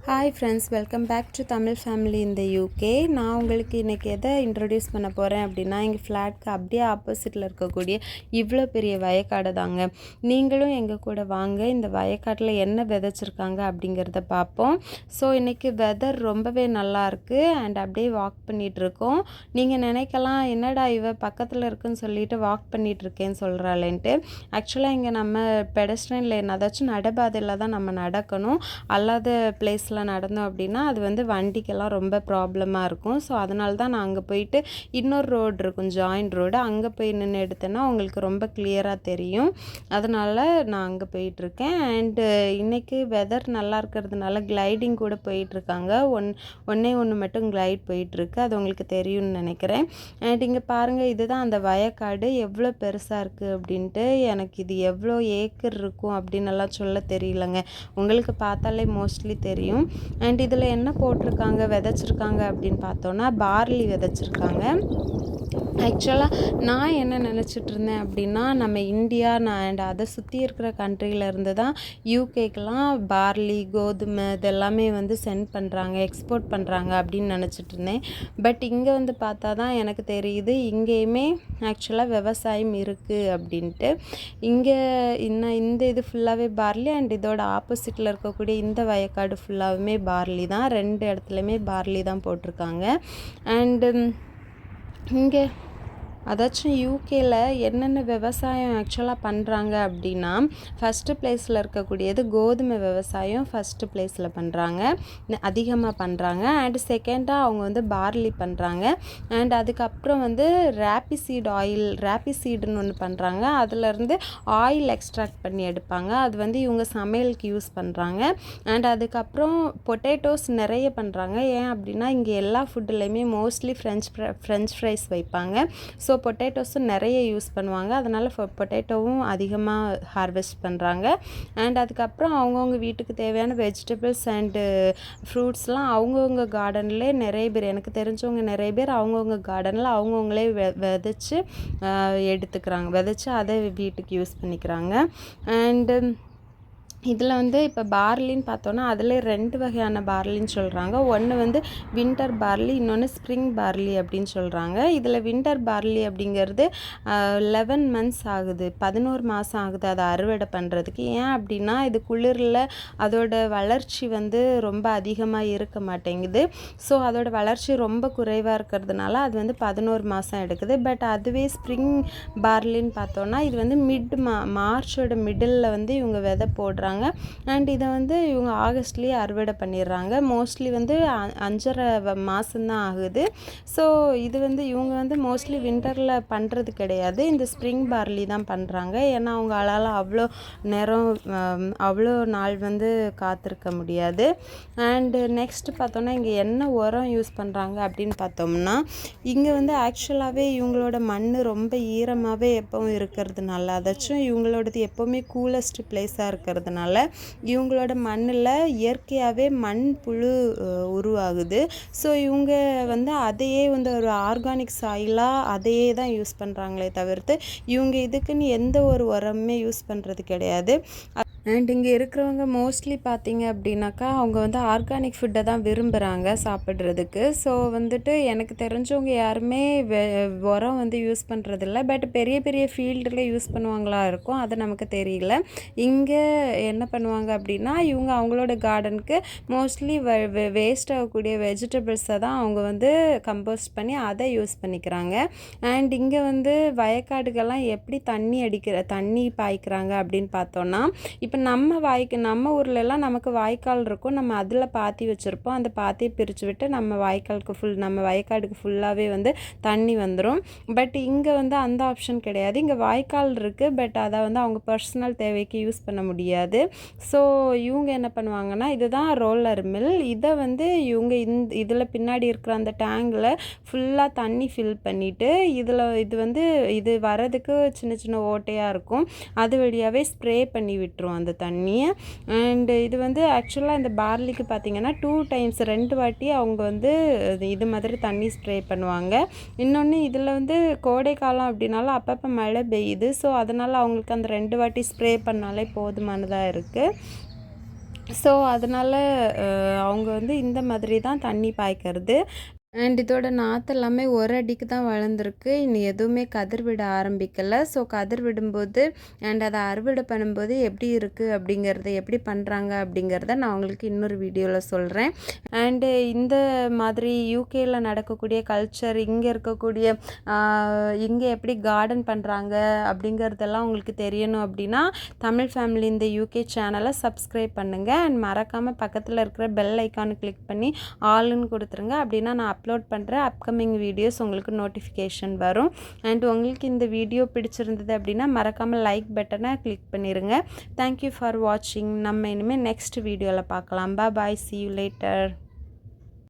Hi friends, welcome back to Tamil family இந்த UK. நான் உங்களுக்கு இன்றைக்கி எதை இன்ட்ரடியூஸ் பண்ண போகிறேன் அப்படின்னா, எங்கள் ஃப்ளாட்க்கு அப்படியே ஆப்போசிட்டில் இருக்கக்கூடிய இவ்வளோ பெரிய வயக்காடு தாங்க. நீங்களும் எங்கள் கூட வாங்க, இந்த வயக்காட்டில் என்ன விதைச்சிருக்காங்க அப்படிங்கிறத பார்ப்போம். ஸோ இன்றைக்கி வெதர் ரொம்பவே நல்லாயிருக்கு அண்ட் அப்படியே வாக் பண்ணிகிட்ருக்கோம். நீங்கள் நினைக்கலாம், என்னடா இவ பக்கத்தில் இருக்குன்னு சொல்லிட்டு வாக் பண்ணிகிட்ருக்கேன்னு சொல்கிறாளேன்ட்டு. ஆக்சுவலாக இங்கே நம்ம பெடஸ்ட்ரியன் லேன், அதாச்சும் நடைபாதையில் தான் நம்ம நடக்கணும். அல்லாத பிளேஸில் நடந்தோம் அப்படின்னா அது வந்து வண்டிக்கெல்லாம் ரொம்ப ப்ராப்ளமாக இருக்கும். ஸோ அதனால தான் நான் அங்கே போயிட்டு இன்னொரு ரோடு இருக்கும், ஜாயிண்ட் ரோடு, அங்கே போய் நின்று எடுத்தேன்னா உங்களுக்கு ரொம்ப கிளியராக தெரியும். அதனால் நான் அங்கே போயிட்டுருக்கேன். அண்டு இன்றைக்கி வெதர் நல்லா இருக்கிறதுனால கிளைடிங் கூட போயிட்டுருக்காங்க. ஒன்றே மட்டும் கிளைட் போயிட்டுருக்கு, அது உங்களுக்கு தெரியும்னு நினைக்கிறேன். அண்ட் இங்கே பாருங்கள், இதுதான் அந்த வயக்காடு எவ்வளோ பெருசாக இருக்குது அப்படின்ட்டு. எனக்கு இது எவ்வளோ ஏக்கர் இருக்கும் அப்படின்னு எல்லாம் சொல்ல தெரியலங்க, உங்களுக்கு பார்த்தாலே மோஸ்ட்லி தெரியும். அண்ட் இதில் என்ன போட்டிருக்காங்க, விதைச்சிருக்காங்க அப்படின்னு பார்த்தோன்னா பார்லி விதைச்சிருக்காங்க. ஆக்சுவலாக நான் என்ன நினச்சிட்டு இருந்தேன் அப்படின்னா, நம்ம இந்தியா அண்ட் அதை சுற்றி இருக்கிற கண்ட்ரியிலேருந்து தான் யூகேக்கெலாம் பார்லி, கோதுமை இதெல்லாமே வந்து சென்ட் பண்ணுறாங்க, எக்ஸ்போர்ட் பண்ணுறாங்க அப்படின்னு நினச்சிட்டு இருந்தேன். பட் இங்கே வந்து பார்த்தா தான் எனக்கு தெரியுது, இங்கேயுமே ஆக்சுவலாக விவசாயம் இருக்குது அப்படின்ட்டு. இங்கே இந்த இது ஃபுல்லாகவே பார்லி அண்ட் இதோட ஆப்போசிட்டில் இருக்கக்கூடிய இந்த வயக்காடு ஃபுல்லாகவுமே பார்லி தான். 2 இடத்துலையுமே பார்லி தான் போட்டிருக்காங்க. அண்டு இங்கே அதாச்சும் யூகேயில் என்னென்ன விவசாயம் ஆக்சுவலாக பண்ணுறாங்க அப்படின்னா, ஃபஸ்ட்டு ப்ளேஸில் இருக்கக்கூடியது கோதுமை விவசாயம் ஃபஸ்ட்டு ப்ளேஸில் பண்ணுறாங்க, அதிகமாக பண்ணுறாங்க. அண்டு செகண்டாக அவங்க வந்து பார்லி பண்ணுறாங்க. அண்ட் அதுக்கப்புறம் வந்து ரேப்பிசீடுன்னு ஒன்று பண்ணுறாங்க. அதிலேருந்து ஆயில் எக்ஸ்ட்ராக்ட் பண்ணி எடுப்பாங்க, அது வந்து இவங்க சமையலுக்கு யூஸ் பண்ணுறாங்க. அண்ட் அதுக்கப்புறம் பொட்டேட்டோஸ் நிறைய பண்ணுறாங்க. ஏன் அப்படின்னா, இங்கே எல்லா ஃபுட்டுலேயுமே மோஸ்ட்லி ஃப்ரெஞ்ச் ஃப்ரைஸ் வைப்பாங்க. ஸோ பொட்டேட்டோஸும் நிறைய யூஸ் பண்ணுவாங்க, அதனால் பொட்டேட்டோவும் அதிகமாக ஹார்வெஸ்ட் பண்ணுறாங்க. அண்ட் அதுக்கப்புறம் அவங்கவுங்க வீட்டுக்கு தேவையான வெஜிடபிள்ஸ் அண்டு ஃப்ரூட்ஸ்லாம் அவங்கவுங்க கார்டன்லே நிறைய பேர், எனக்கு தெரிஞ்சவங்க நிறைய பேர் அவங்கவுங்க கார்டனில் அவங்கவுங்களே விதைச்சி எடுத்துக்கிறாங்க, விதைச்சி அதை வீட்டுக்கு யூஸ் பண்ணிக்கிறாங்க. அண்டு இதில் வந்து இப்போ பார்லின்னு பார்த்தோன்னா அதில் 2 வகையான பார்லின்னு சொல்கிறாங்க. ஒன்று வந்து வின்டர் பார்லி, இன்னொன்று ஸ்ப்ரிங் பார்லி அப்படின்னு சொல்கிறாங்க. இதில் வின்டர் பார்லி அப்படிங்கிறது 11 months ஆகுது, 11 மாதம் ஆகுது அதை அறுவடை பண்ணுறதுக்கு. ஏன் அப்படின்னா, இது குளிரில் அதோட வளர்ச்சி வந்து ரொம்ப அதிகமாக இருக்க மாட்டேங்குது. ஸோ அதோட வளர்ச்சி ரொம்ப குறைவாக இருக்கிறதுனால அது வந்து 11 மாதம் எடுக்குது. பட் அதுவே ஸ்ப்ரிங் பார்லின்னு பார்த்தோன்னா இது வந்து மார்ச்சோட மிடில் வந்து இவங்க விதை போடுறாங்க. அண்ட் இதை வந்து இவங்க ஆகஸ்ட்லேயே அறுவடை பண்ணிடுறாங்க. மோஸ்ட்லி வந்து 5.5 மாதம்தான் ஆகுது. ஸோ இது வந்து இவங்க வந்து மோஸ்ட்லி வின்டரில் பண்ணுறது கிடையாது, இந்த ஸ்ப்ரிங் பார்லி தான் பண்ணுறாங்க. ஏன்னா அவங்களால அவ்வளோ நாள் வந்து காத்திருக்க முடியாது. அண்டு நெக்ஸ்ட் பார்த்தோன்னா, இங்கே என்ன உரம் யூஸ் பண்ணுறாங்க அப்படின்னு பார்த்தோம்னா, இங்கே வந்து ஆக்சுவலாகவே இவங்களோட மண் ரொம்ப ஈரமாகவே எப்பவும் இருக்கிறதுனால, அதாச்சும் இவங்களோடது எப்போவுமே கூலஸ்ட் பிளேஸாக இருக்கிறதுனால இவங்களோட மண்ணில் இயற்கையாகவே மண் புழு உருவாகுது. ஸோ இவங்க வந்து அதையே வந்து ஒரு ஆர்கானிக் சாயிலாக அதையே தான் யூஸ் பண்ணுறாங்களே தவிர்த்து இவங்க இதுக்குன்னு எந்த ஒரு உரமுமே யூஸ் பண்ணுறது கிடையாது. அண்ட் இங்கே இருக்கிறவங்க மோஸ்ட்லி பார்த்தீங்க அப்படின்னாக்கா, அவங்க வந்து ஆர்கானிக் ஃபுட்டை தான் விரும்புகிறாங்க சாப்பிட்றதுக்கு. ஸோ வந்துட்டு எனக்கு தெரிஞ்சவங்க யாருமே உரம் வந்து யூஸ் பண்ணுறதில்ல. பட் பெரிய பெரிய ஃபீல்டில் யூஸ் பண்ணுவாங்களா இருக்கும், அது நமக்கு தெரியல. இங்கே என்ன பண்ணுவாங்க அப்படின்னா, இவங்க அவங்களோட கார்டனுக்கு மோஸ்ட்லி வேஸ்ட் ஆகக்கூடிய வெஜிடபிள்ஸை தான் அவங்க வந்து கம்போஸ்ட் பண்ணி அதை யூஸ் பண்ணிக்கிறாங்க. அண்ட் இங்கே வந்து வயக்காடுகள்லாம் எப்படி தண்ணி பாய்க்கிறாங்க அப்படின்னு பார்த்தோன்னா, இப்போ நம்ம ஊர்லெலாம் நமக்கு வாய்க்கால் இருக்கும், நம்ம அதில் பாத்தி வச்சுருப்போம். அந்த பாத்தியை பிரித்து விட்டு நம்ம வயக்காடுக்கு ஃபுல்லாகவே வந்து தண்ணி வந்துடும். பட் இங்கே வந்து அந்த ஆப்ஷன் கிடையாது. இங்கே வாய்க்கால் இருக்குது, பட் அதை வந்து அவங்க பர்சனல் தேவைக்கு யூஸ் பண்ண முடியாது. ஸோ இவங்க என்ன பண்ணுவாங்கன்னா, இதுதான் ரோலர் மில். இதை வந்து இவங்க இதில் பின்னாடி இருக்கிற அந்த டேங்கில் ஃபுல்லாக தண்ணி ஃபில் பண்ணிவிட்டு இது வரதுக்கு சின்ன சின்ன ஓட்டையாக இருக்கும், அது வழியாகவே ஸ்ப்ரே பண்ணி விட்டுரும் அந்த தண்ணியை. அண்டு இது வந்து ஆக்சுவலாக இந்த பார்லிக்கு பார்த்திங்கன்னா 2 times 2 வாட்டி அவங்க வந்து இது மாதிரி தண்ணி ஸ்ப்ரே பண்ணுவாங்க. இன்னொன்று இதில் வந்து கோடை காலம் அப்படின்னாலும் அப்பப்போ மழை பெய்யுது. ஸோ அதனால் அவங்களுக்கு அந்த 2 வாட்டி ஸ்ப்ரே பண்ணாலே போதுமானதாக இருக்குது. ஸோ அதனால் அவங்க வந்து இந்த மாதிரி தான் தண்ணி பாய்க்கிறது. அண்ட் இதோட நாற்று எல்லாமே ஒரு அடிக்கு தான் வளர்ந்துருக்கு. இன்னும் எதுவுமே கதிர் விட ஆரம்பிக்கலை. ஸோ கதிர் விடும்போது அண்ட் அதை அறுவடை பண்ணும்போது எப்படி இருக்குது அப்படிங்கிறத, எப்படி பண்ணுறாங்க அப்படிங்கிறத நான் உங்களுக்கு இன்னொரு வீடியோவில் சொல்கிறேன். அண்டு இந்த மாதிரி யூகேயில் நடக்கக்கூடிய கல்ச்சர், இங்கே இருக்கக்கூடிய இங்கே எப்படி கார்டன் பண்ணுறாங்க அப்படிங்கிறதெல்லாம் உங்களுக்கு தெரியணும் அப்படின்னா தமிழ் ஃபேமிலி இந்த யூகே சேனலை சப்ஸ்கிரைப் பண்ணுங்கள். அண்ட் மறக்காமல் பக்கத்தில் இருக்கிற பெல் ஐக்கானை கிளிக் பண்ணி ஆல்னு கொடுத்துருங்க. அப்படின்னா நான் அப்லோட் பண்ணுற அப்கமிங் வீடியோஸ் உங்களுக்கு நோட்டிஃபிகேஷன் வரும். அண்ட் உங்களுக்கு இந்த வீடியோ பிடிச்சிருந்தது அப்படின்னா மறக்காமல் லைக் பட்டனை கிளிக் பண்ணிடுங்க. தேங்க்யூ ஃபார் வாட்சிங். நம்ம இனிமேல் நெக்ஸ்ட் வீடியோவில் பார்க்கலாம். பாய். See you later.